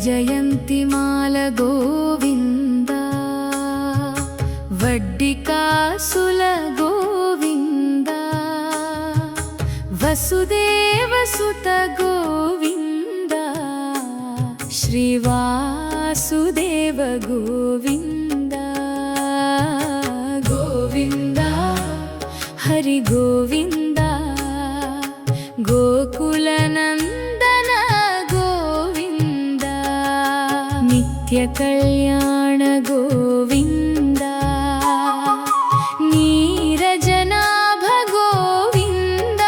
వైజయంతిమాల గోవింద వడ్డికాసుల గోవింద వసుదేవసుత గోవింద శ్రీవాసుదేవ గోవింద గోవింద హరి గోవింద గోకులనందన గోవింద నిత్య కళ్యాణ గోవింద నీరజనాభ గోవింద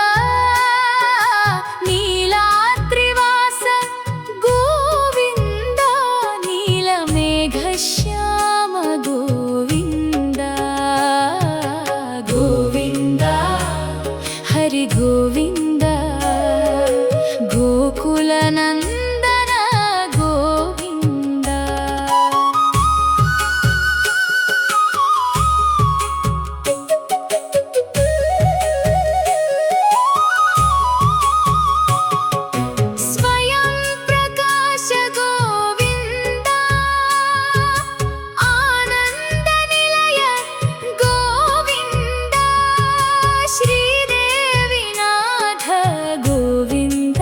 నీలాద్రివాస గోవింద నీలమేఘశ్యామ గోవింద గోవింద హరి గోవింద గోకులనందన గోవింద స్వయం ప్రకాశ గోవింద ఆనంద నిలయ గోవింద శ్రీదేవినాథ గోవింద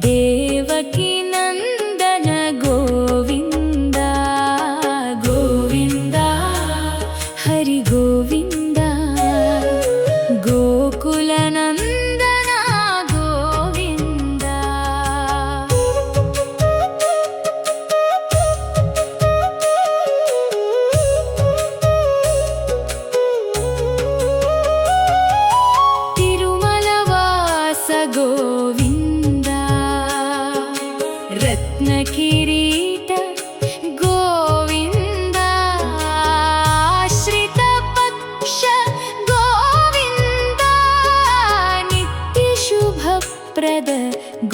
దేవకీ నందన గోవింద గోవింద హరి గోవింద గోకులనందన గోవింద తిరుమలవాస గోవింద రత్నకిరీట గోవింద ఆశ్రిత పక్ష గోవింద నిత్య శుభప్రద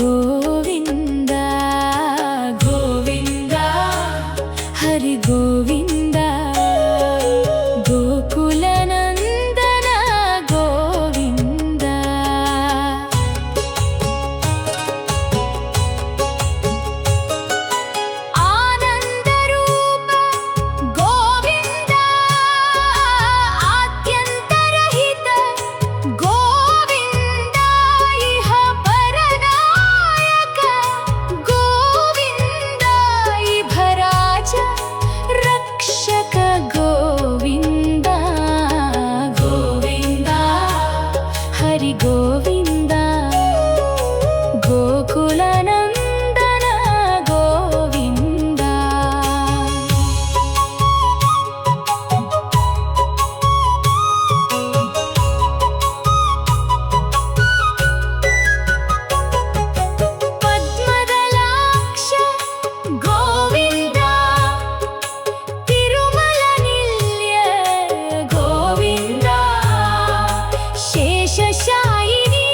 గోవింద గోవింద హరి గోవింద గోకులనందన గోవింద ఆనందరూప గోవింద ఆద్యంతరహిత గోవింద ఇహ పరనాయక గోవింద ఇభరాజ రక్షక గోవింద గోవింద హరి గోవింద గోకులనందన గోవింద పద్మదలాక్ష గోవింద తిరుమల నిల్య గోవింద శేషశాయిని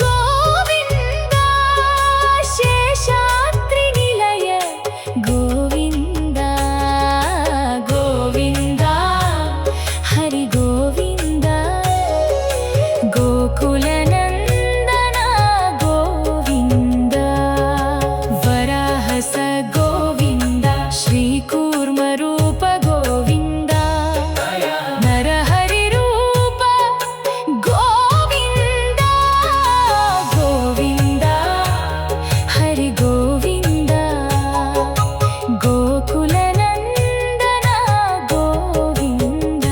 గోవింద శేషాద్రి నిలయ గోవింద గోవింద హరి గోవింద గోకులనందన గోవింద వరాహస గోవింద శ్రీకూర్మరూప గోవింద నరహరి రూప గోవింద గోవింద హరి గోవింద గోకులనందన గోవింద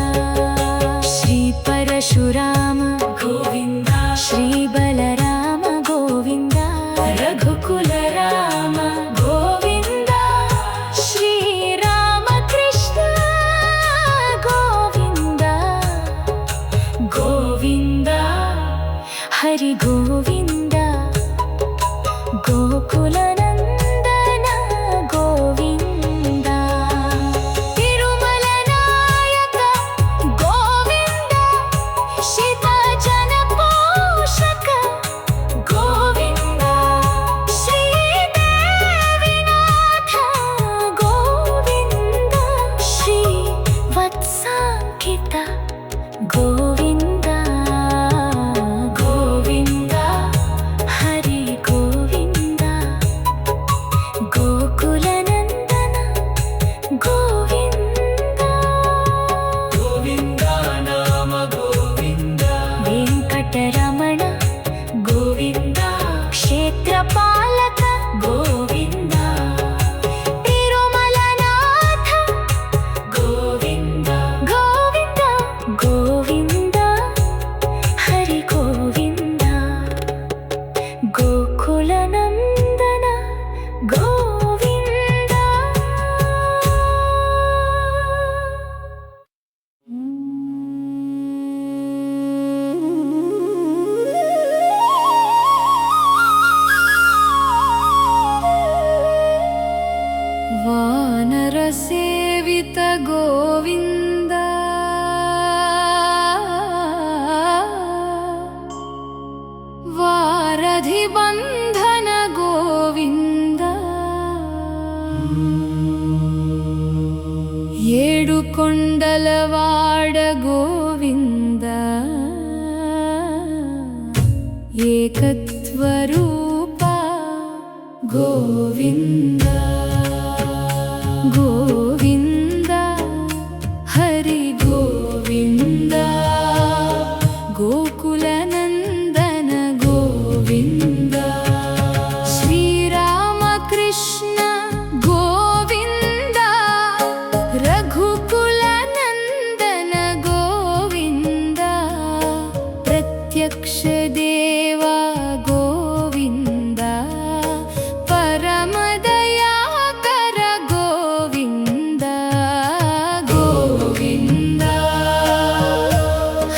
శ్రీ పరశురామ గోవింద శ్రీ బలరామ గోవింద రఘుకుల రామ గోవింద శ్రీరామకృష్ణ గోవింద గోవింద హరి గోవింద గోకులనందన గోవింద తిరుమల నాయక గోవింద శివజన పోషక గోవింద శ్రీ गोकुलनन्दन गोविन्द वानरसेवित गोविन्द वारधिबन्धन गोविन्द ఏడుకొండలవాడ గోవింద ఏకత్వరూప గోవింద గోవింద హరి గోవింద గోకులనందన గోవింద శ్రీరామకృష్ణ గోవింద రఘుకులనందన గోవింద ప్రత్యక్ష దేవా గోవింద పరమదయాకర గోవింద గోవింద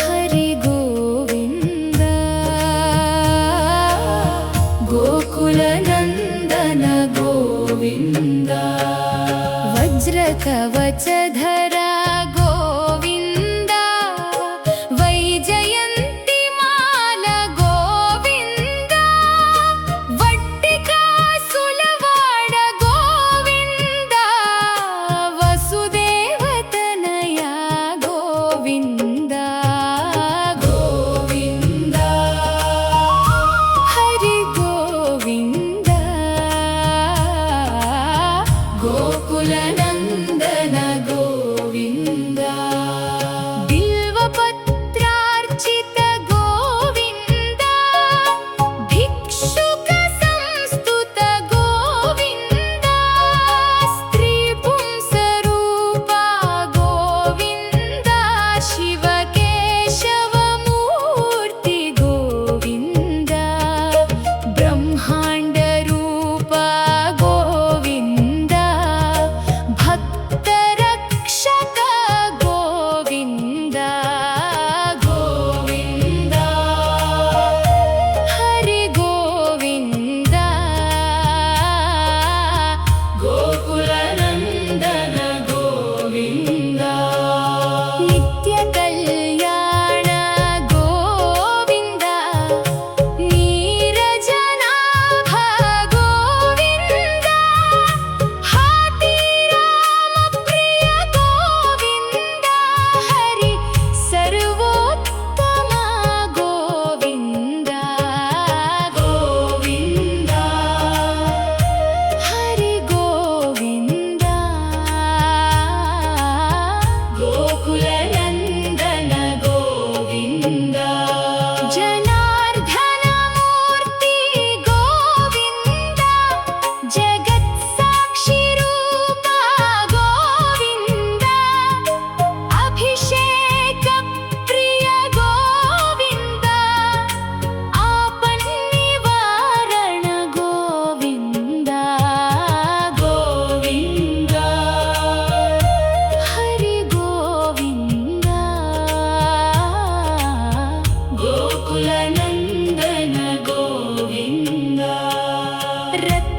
హరి గోవింద గోకులనందన గోవింద వజ్రకవచధర గోవింద వైజయంతిమాల గోవింద వట్టికాసులవాడ గోవింద వసుదేవతనయ గోవింద గోవింద హరి గోవింద గోకులనందన గోవింద బిల్వపత్రార్చిత గోవింద భిక్షుక సంస్తుత గోవింద స్త్రీ పుంసరూప గోవింద శివకేశవమూర్తి గోవింద బ్రహ్మాండ రూప గోవింద భక్తరక్షక గోవింద గోవింద హరి గోవింద గోకులనందన గోవింద నిత్య కళ్యాణ గోవింద నీరజనాభ గోవింద హాతిరామప్రియ గోవింద హరి సర్వోత్తమ గోవింద గోవింద హరి గోవింద గోకులనందన గోవింద జనార్దనమూర్తి గోవింద జగత్సాక్షి రూప గోవింద అభిషేక ప్రియ గోవింద ఆపన్నివారణ గోవింద గోవింద హరి గోవింద గోకులనందన గోవింద రత్న